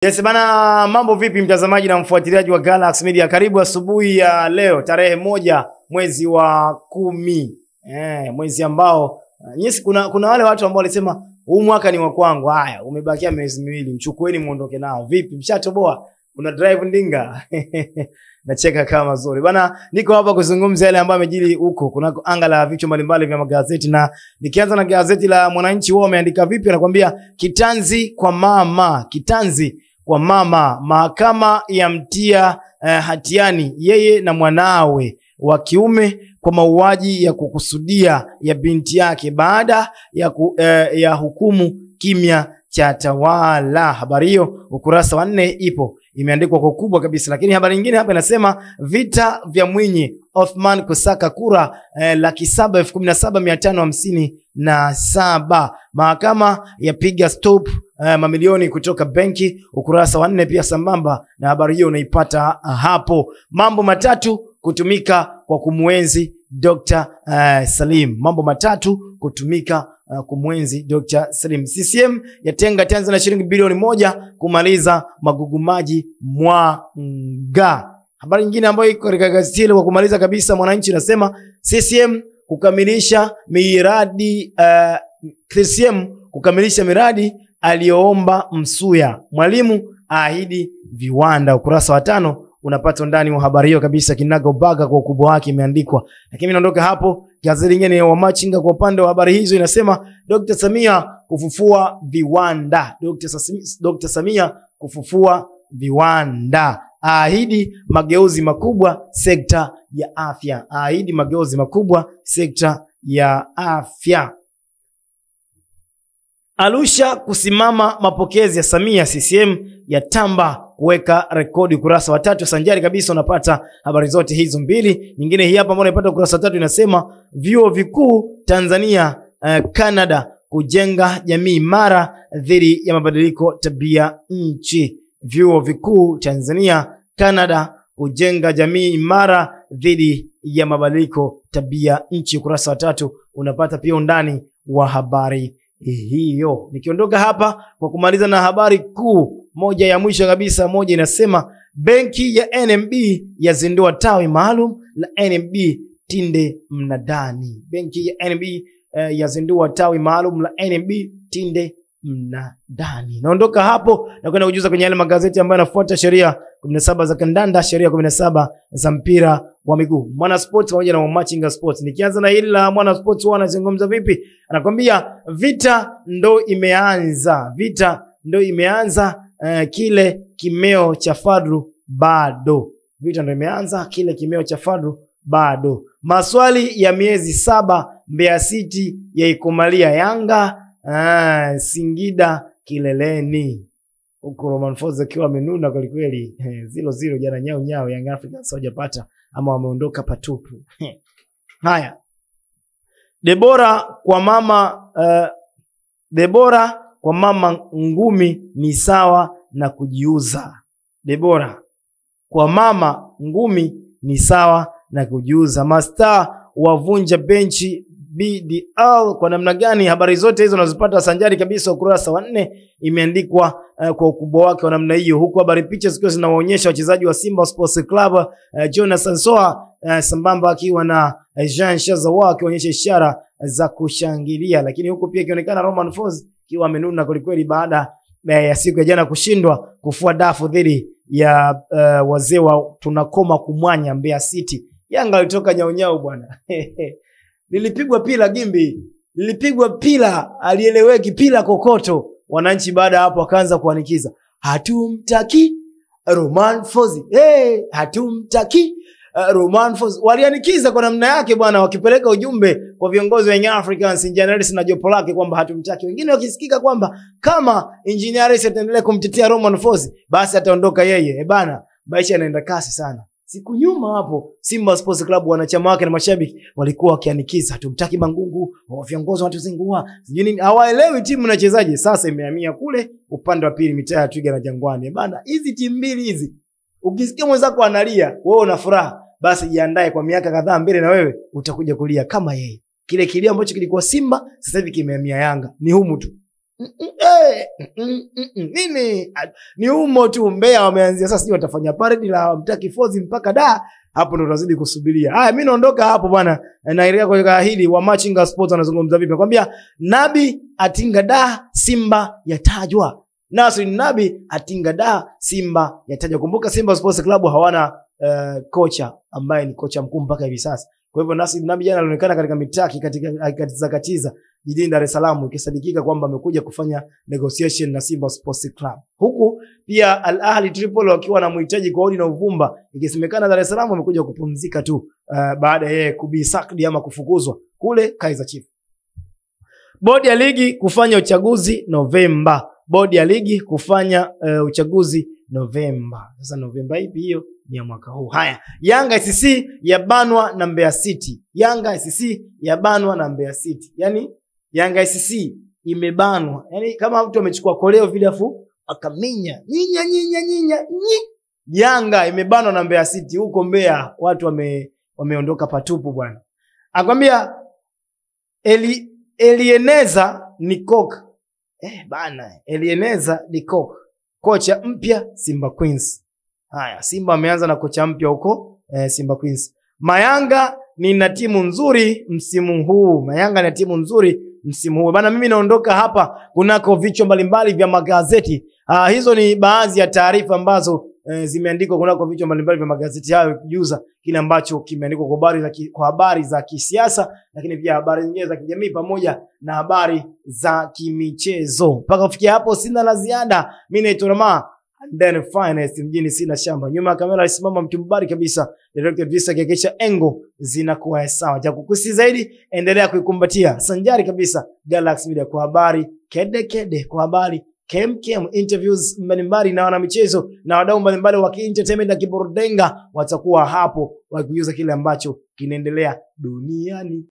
Yes bana, mambo vipi mtazamaji na mfuatiliaji wa Galaxy Media? Karibu asubuhi ya leo tarehe 1 mwezi wa 10. Mwezi ambao yes, kuna wale watu ambao walisema huu mwaka ni wa kwangu. Haya, umebakia miezi miwili, mchukueni muondoke nao. Vipi, mshatoboa? Una drive ndinga? Nacheka kama zuri. Bana, niko hapa kuzungumza yale ambayo yamejiri huko. Kuna anga la vichwa mbalimbali vya magazeti, na nikianza na gazeti la Mwananchi, wao wameandika vipi? Anakuambia kitanzi kwa mama, kitanzi kwa mama, mahakama yamtia hatiani yeye na mwanawe wa kiume kwa mauaji ya kukusudia ya binti yake baada ya hukumu kimya cha tawala. Habari hiyo ukurasa wa 4 ipo, imeandikwa kwa kubwa kabisa. Lakini habari nyingine hapa inasema vita vya Mwinyi, Othman kusaka kura 717,557. Mahakama yapiga stop mamilioni kutoka benki. Ukurasa wa 4 pia sambamba na habari hiyo unaipata hapo. Mambo matatu kutumika kwa kumuenzi Dr. Salim. Mambo matatu kutumika kumwenzi Dr. Salim. CCM yatenga Tanzania shilingi bilioni 1 kumaliza magugumaji Mwanga. Habari nyingine ambayo iko katika gazeti hilo kwa kumaliza kabisa, Mwananchi nasema CCM kukamilisha miradi CCM kukamilisha miradi aliyoomba Msuya. Mwalimu ahidi viwanda. Ukurasa wa 5 unapata ndani wa habari hiyo kabisa kinaga ubaga kwa ukubwa wake imeandikwa. Lakini mimi naondoka hapo, gazeti lingine wa Machinga kwa upande wa habari hizo inasema Dr. Samia kufufua viwanda. Dr. Samia kufufua viwanda. Ahidi mageuzi makubwa sekta ya afya. Ahidi mageuzi makubwa sekta ya afya. Arusha kusimama mapokezi ya Samia, CCM ya tamba kuweka rekodi. Ukurasa wa 3 sanjari kabisa unapata habari zote hizo mbili. Nyingine hii hapa ambayo unapata ukurasa wa 3 inasema vyuo vikuu Tanzania Canada kujenga jamii imara dhidi ya mabadiliko tabia nchi. Vyuo vikuu Tanzania Canada kujenga jamii imara dhidi ya mabadiliko tabia nchi. Ukurasa wa 3 unapata pia undani wa habari hiyo. Nikiondoka hapa kwa kumaliza na habari kuu moja ya mwisho kabisa, moja inasema benki ya NMB yazindua tawi maalum la NMB Tinde Mnadani. Benki ya NMB yazindua tawi maalum la NMB Tinde Mnadani. Naondoka hapo na kwenda kujuza kwenye yale magazeti ambayo yanafuata sheria 17 za kandanda, sheria 17 za mpira wa miguu, Mwana Sports pamoja na Machinga Sports. Nikianza na hili la Mwana Sports, wanazungumza vipi? Anakuambia vita ndo imeanza. Vita ndo imeanza, kile kimeo cha Fadru bado. Vita ndo imeanza, kile kimeo cha Fadru bado. Maswali ya miezi 7 Mbeya City yaikomalia Yanga. Singida kileleni. Huko Roman Foz akiwa amenuna kwa kweli. 0-0 jana nyao Young Africans hawajapata ama wameondoka patupu. Haya. Debora kwa mama ngumi ni sawa na kujiuza. Debora kwa mama ngumi ni sawa na kujiuza. Mastaa wavunja benchi BDL kwa namna gani? Habari zote hizo unazipata sanjari kabisa ukurasa wa 4, imeandikwa kwa ukubwa wake wa namna hiyo, huku habari picha zikiwa zinawaonyesha wachezaji wa Simba Sports Club, Jonathan Soa sambamba akiwa na Jean Shazawa akionyesha ishara za kushangilia. Lakini huku pia ikionekana Roman Foz akiwa amenuna kweli baada ya siku ya jana kushindwa kufua dafu dhidi ya wazee wa tunakoma kumwanya Mbeya City. Yanga alitoka nyao bwana. Lilipigwa pila Gimbi, lilipigwa pila alieleweki, pila kokoto. Wananchi baada hapo wakaanza kuanikiza hatumtaki Roman Foz, hatumtaki Roman Foz. Walianikiza kwa namna yake bwana, wakipeleka ujumbe kwa viongozi wa Young Africans, Engineers na jopo lake kwamba hatumtaki. Wengine wakisikika kwamba kama Engineers ataendelea kumtetea Roman Foz basi ataondoka yeye. Bana, maisha yanaenda kasi sana. Siku nyuma hapo Simba Sports Club wanachama wake na mashabiki walikuwa wakianikiza hatumtaki Mangungu, viongozi wanatuzingua, sijui nini. Hawaelewi timu inachezaje. Sasa imehamia kule upande wa pili, mitaa ya Twiga na Jangwani. Bana, hizi timu mbili hizi, ukisikia mwenzako analia wewe una furaha, basi jiandae kwa miaka kadhaa mbele na wewe utakuja kulia kama yeye. Kile kilio ambacho kilikuwa Simba sasa hivi kimehamia Yanga. Ni humu tu. Nini? Ni humo tu Mbeya wameanzia sasa, sijui watafanya parade la mtaki fozi mpaka da. Hapo ndo tunazidi kusubiria. Haya, mimi naondoka hapo bwana. Naelekea kwa hili wa Machinga Sports anazungumza vipi? Nakwambia Nabi atinga da, Simba yatajwa. Nasri Nabi atinga da, Simba yatajwa. Kumbuka Simba Sports Club hawana kocha ambaye ni kocha mkuu mpaka hivi sasa. Kwa hivyo Nasri Nabi jana alionekana katika mitaki katika katiza jijini Dar es Salaam, ikisadikika kwamba amekuja kufanya negotiation na Simba Sports Club. Huku pia Al Ahli Tripoli wakiwa na mhitaji kwa udi na uvumba, ikisemekana Dar es Salaam amekuja kupumzika tu baada ya yeye kubisakdi ama kufukuzwa kule Kaizer Chiefs. Bodi ya ligi kufanya uchaguzi Novemba. Bodi ya ligi kufanya uchaguzi Novemba. Sasa Novemba ipi hiyo? Ni ya mwaka huu. Haya, Yanga SC yabanwa na Mbeya City. Yanga SC yabanwa na Mbeya City. Yani Yanga SC imebanwa. Yani kama mtu amechukua koleo vile afu akaminya. Nyinya. Yanga imebanwa na Mbeya City. Huko Mbeya watu wameondoka patupu bwana. Akwambia Elieneza Nikok. Bana, Elieneza Nikok. Kocha mpya Simba Queens. Haya, Simba ameanza na kocha mpya huko Simba Queens. Mayanga ni na timu nzuri msimu huu. Mayanga na timu nzuri msimu huu. Bana, mimi naondoka hapa kunako vichwa mbalimbali vya magazeti. Hizo ni baadhi ya taarifa ambazo zimeandikwa kunako vichwa mbalimbali vya magazeti hayo, kujuza kile ambacho kimeandikwa kwa habari za kisiasa, lakini pia habari nyingine za kijamii pamoja na habari za kimichezo. Mpaka kufikia hapo sina la ziada. Mimi naitwa Rama Then Finest mjini sina shamba. Nyuma ya kamera alisimama mtu mbari kabisa, Director Visa, kikisha engo zinakuwa sawa. Cha kukusi zaidi, endelea kuikumbatia sanjari kabisa Galaxy Media kwa habari kede kwa habari kem interviews mbalimbali na wana michezo na wadau mbalimbali wa entertainment na kiburudanga watakuwa hapo wakikujuza kile ambacho kinaendelea duniani.